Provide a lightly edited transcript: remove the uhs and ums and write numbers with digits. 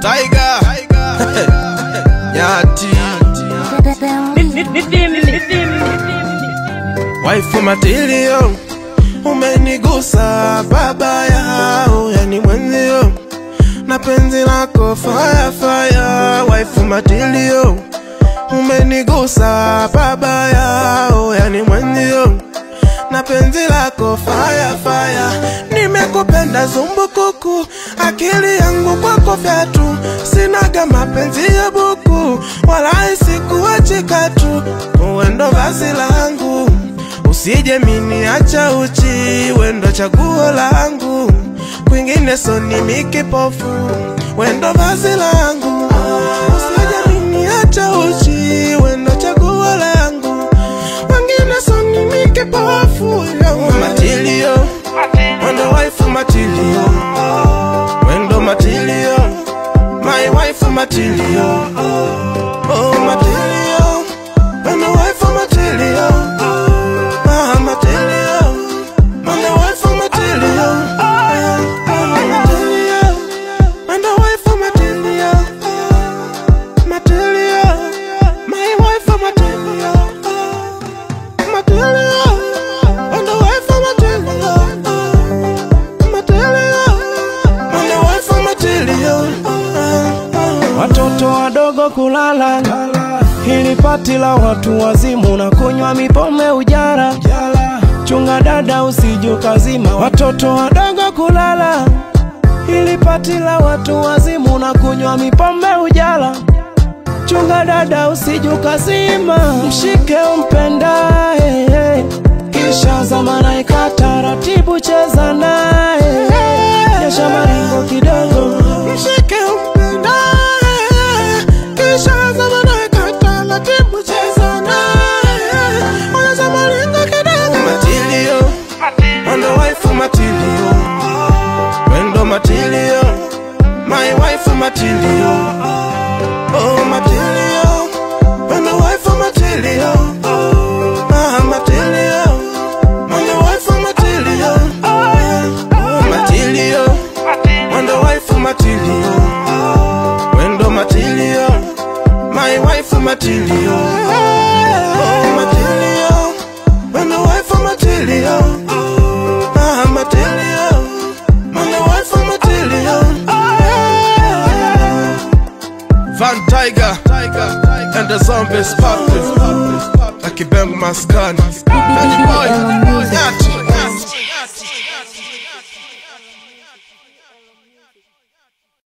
Tiger Nyati Waifu material umenigusa baba yao, yani mwenzio na penzi lako fire fire. Waifu material umenigusa baba yao, yani mwenzio na penzi lako fire fire. Nimekupenda zumbukuku, akili yangu kwako fyatu, sinaga mapenzi ya buku, wala isikuachi katu. Wendo vazi langu, usije mini acha uchi, wendo chaguo langu, kwingine soni mikipofu. Wendo vazi langu, usije mini acha uchi, wendo chaguo langu, kwingine soni mikipofu. Material, wendo waifu material, wendo material, my wife material. Oh material, wendo waifu material, material, wendo waifu material, material, wendo waifu material, material, my wife material, material, wendo waifu material, material, wendo waifu material. Watoto wadogo kulala, hili pati la watu wazimu, na kunywa mipombe ujara. Chunga dada usijukazima. Watoto wadogo kulala, hili pati la watu wazimu, na kunywa mipombe ujara. Chunga dada usijukazima. Mshike umpendae, kisha zamana ikata ratibu cheza nae, nyesha maringo kidogo. Mshike umpendae, kisha zamana ikata ratibu cheza nae, nyesha maringo kidogo. Material, wendo waifu material, wendo material, my wife material. Oh material, wendo waifu material, material, wendo waifu material. Oh material, wendo waifu material, wendo material, my wife material. Oh material, wendo waifu material, material, wendo waifu material. Van Tiger and the Zombies poppin', like a bang maskani. Boy, Nyati.